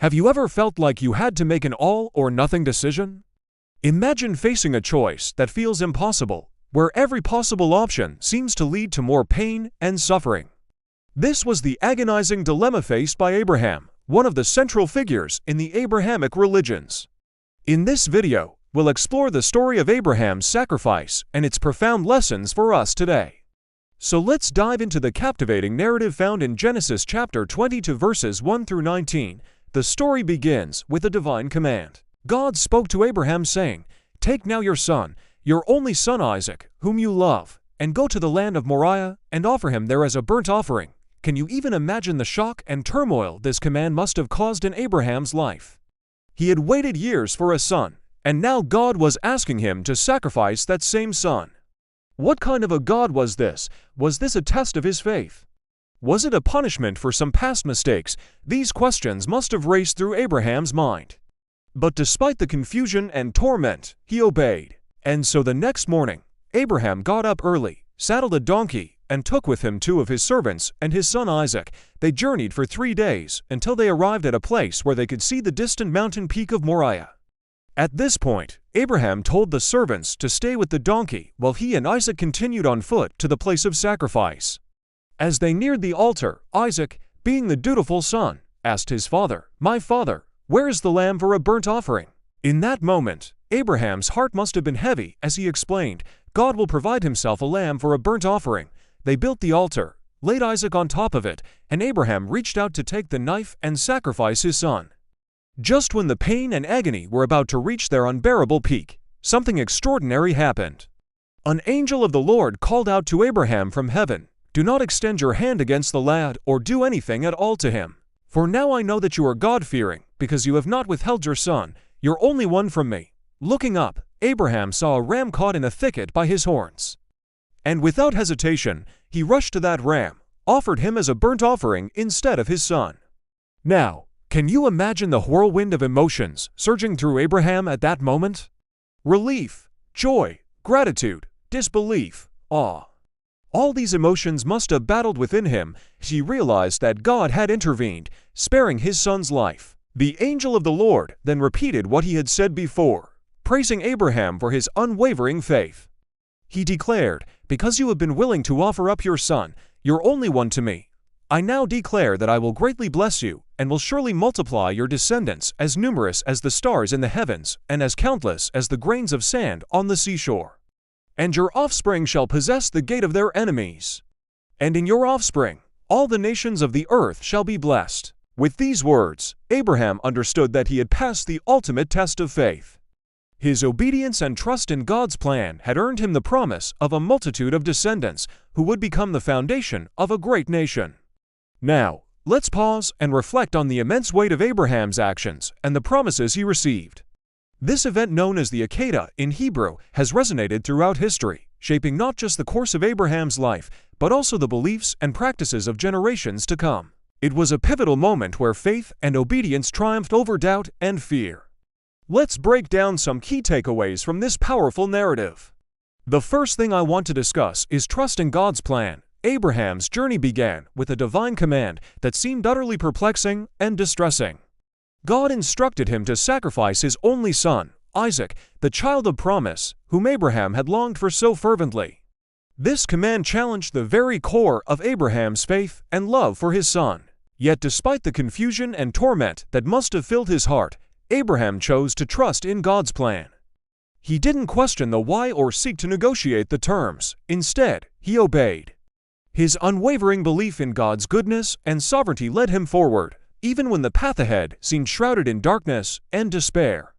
Have you ever felt like you had to make an all-or-nothing decision? Imagine facing a choice that feels impossible, where every possible option seems to lead to more pain and suffering. This was the agonizing dilemma faced by Abraham, one of the central figures in the Abrahamic religions. In this video, we'll explore the story of Abraham's sacrifice and its profound lessons for us today. So let's dive into the captivating narrative found in Genesis chapter 22 verses 1 through 19. The story begins with a divine command. God spoke to Abraham saying, "Take now your son, your only son Isaac, whom you love, and go to the land of Moriah and offer him there as a burnt offering." Can you even imagine the shock and turmoil this command must have caused in Abraham's life? He had waited years for a son, and now God was asking him to sacrifice that same son. What kind of a God was this? Was this a test of his faith? Was it a punishment for some past mistakes? These questions must have raced through Abraham's mind. But despite the confusion and torment, he obeyed. And so the next morning, Abraham got up early, saddled a donkey, and took with him 2 of his servants and his son Isaac. They journeyed for 3 days until they arrived at a place where they could see the distant mountain peak of Moriah. At this point, Abraham told the servants to stay with the donkey while he and Isaac continued on foot to the place of sacrifice. As they neared the altar, Isaac, being the dutiful son, asked his father, "My father, where is the lamb for a burnt offering?" In that moment, Abraham's heart must have been heavy as he explained, "God will provide himself a lamb for a burnt offering." They built the altar, laid Isaac on top of it, and Abraham reached out to take the knife and sacrifice his son. Just when the pain and agony were about to reach their unbearable peak, something extraordinary happened. An angel of the Lord called out to Abraham from heaven, "Do not extend your hand against the lad or do anything at all to him. For now I know that you are God-fearing, because you have not withheld your son, your only one, from me." Looking up, Abraham saw a ram caught in a thicket by his horns. And without hesitation, he rushed to that ram, offered him as a burnt offering instead of his son. Now, can you imagine the whirlwind of emotions surging through Abraham at that moment? Relief, joy, gratitude, disbelief, awe. All these emotions must have battled within him as he realized that God had intervened, sparing his son's life. The angel of the Lord then repeated what he had said before, praising Abraham for his unwavering faith. He declared, "Because you have been willing to offer up your son, your only one, to me, I now declare that I will greatly bless you and will surely multiply your descendants as numerous as the stars in the heavens and as countless as the grains of sand on the seashore. And your offspring shall possess the gate of their enemies. And in your offspring, all the nations of the earth shall be blessed." With these words, Abraham understood that he had passed the ultimate test of faith. His obedience and trust in God's plan had earned him the promise of a multitude of descendants who would become the foundation of a great nation. Now, let's pause and reflect on the immense weight of Abraham's actions and the promises he received. This event, known as the Akedah in Hebrew, has resonated throughout history, shaping not just the course of Abraham's life, but also the beliefs and practices of generations to come. It was a pivotal moment where faith and obedience triumphed over doubt and fear. Let's break down some key takeaways from this powerful narrative. The first thing I want to discuss is trusting God's plan. Abraham's journey began with a divine command that seemed utterly perplexing and distressing. God instructed him to sacrifice his only son, Isaac, the child of promise, whom Abraham had longed for so fervently. This command challenged the very core of Abraham's faith and love for his son. Yet despite the confusion and torment that must have filled his heart, Abraham chose to trust in God's plan. He didn't question the why or seek to negotiate the terms. Instead, he obeyed. His unwavering belief in God's goodness and sovereignty led him forward, even when the path ahead seemed shrouded in darkness and despair.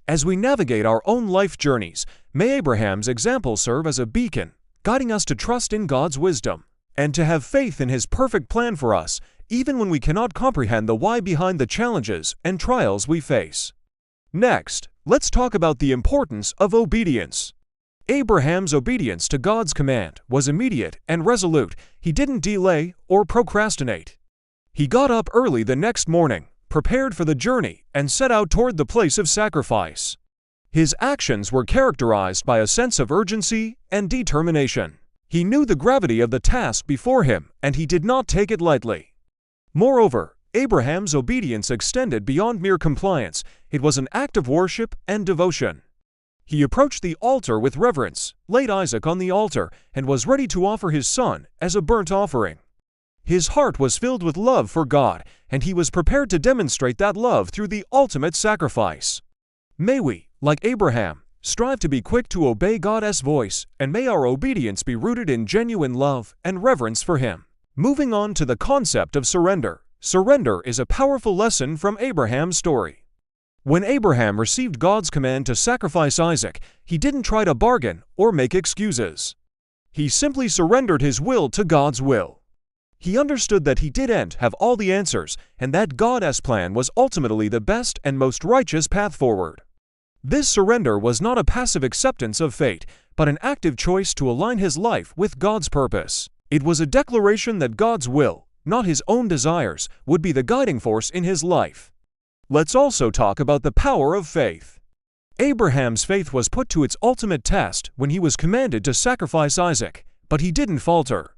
As we navigate our own life journeys, may Abraham's example serve as a beacon, guiding us to trust in God's wisdom and to have faith in His perfect plan for us, even when we cannot comprehend the why behind the challenges and trials we face. Next, let's talk about the importance of obedience. Abraham's obedience to God's command was immediate and resolute. He didn't delay or procrastinate. He got up early the next morning, prepared for the journey, and set out toward the place of sacrifice. His actions were characterized by a sense of urgency and determination. He knew the gravity of the task before him, and he did not take it lightly. Moreover, Abraham's obedience extended beyond mere compliance. It was an act of worship and devotion. He approached the altar with reverence, laid Isaac on the altar, and was ready to offer his son as a burnt offering. His heart was filled with love for God, and he was prepared to demonstrate that love through the ultimate sacrifice. May we, like Abraham, strive to be quick to obey God's voice, and may our obedience be rooted in genuine love and reverence for Him. Moving on to the concept of surrender. Surrender is a powerful lesson from Abraham's story. When Abraham received God's command to sacrifice Isaac, he didn't try to bargain or make excuses. He simply surrendered his will to God's will. He understood that he didn't have all the answers, and that God's plan was ultimately the best and most righteous path forward. This surrender was not a passive acceptance of fate, but an active choice to align his life with God's purpose. It was a declaration that God's will, not his own desires, would be the guiding force in his life. Let's also talk about the power of faith. Abraham's faith was put to its ultimate test when he was commanded to sacrifice Isaac, but he didn't falter.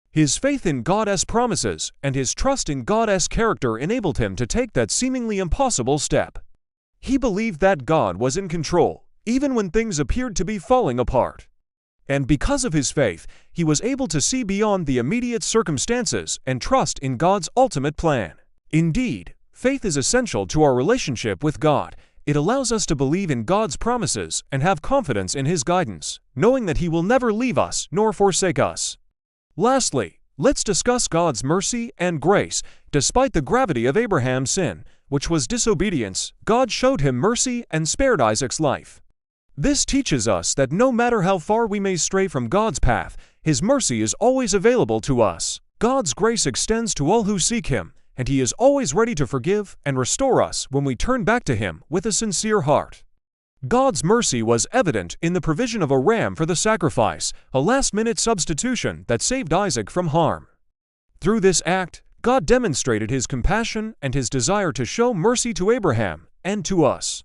His faith in God's promises and his trust in God's character enabled him to take that seemingly impossible step. He believed that God was in control, even when things appeared to be falling apart. And because of his faith, he was able to see beyond the immediate circumstances and trust in God's ultimate plan. Indeed, faith is essential to our relationship with God. It allows us to believe in God's promises and have confidence in His guidance, knowing that He will never leave us nor forsake us. Lastly, let's discuss God's mercy and grace. Despite the gravity of Abraham's sin, which was disobedience, God showed him mercy and spared Isaac's life. This teaches us that no matter how far we may stray from God's path, His mercy is always available to us. God's grace extends to all who seek Him, and He is always ready to forgive and restore us when we turn back to Him with a sincere heart. God's mercy was evident in the provision of a ram for the sacrifice, a last-minute substitution that saved Isaac from harm. Through this act, God demonstrated His compassion and His desire to show mercy to Abraham and to us.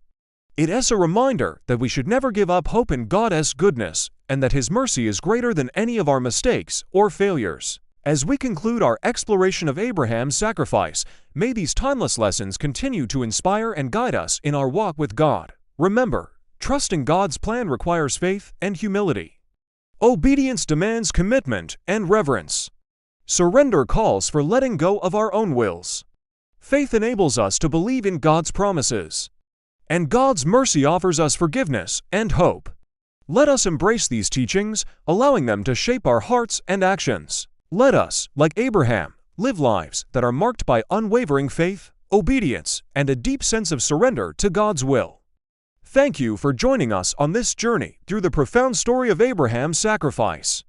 It is a reminder that we should never give up hope in God's goodness and that His mercy is greater than any of our mistakes or failures. As we conclude our exploration of Abraham's sacrifice, may these timeless lessons continue to inspire and guide us in our walk with God. Remember, trusting God's plan requires faith and humility. Obedience demands commitment and reverence. Surrender calls for letting go of our own wills. Faith enables us to believe in God's promises. And God's mercy offers us forgiveness and hope. Let us embrace these teachings, allowing them to shape our hearts and actions. Let us, like Abraham, live lives that are marked by unwavering faith, obedience, and a deep sense of surrender to God's will. Thank you for joining us on this journey through the profound story of Abraham's sacrifice.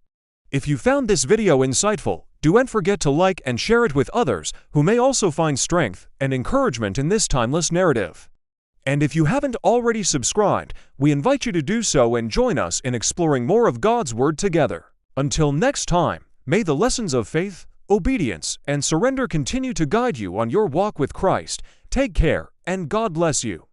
If you found this video insightful, don't forget to like and share it with others who may also find strength and encouragement in this timeless narrative. And if you haven't already subscribed, we invite you to do so and join us in exploring more of God's Word together. Until next time, may the lessons of faith, obedience, and surrender continue to guide you on your walk with Christ. Take care, and God bless you.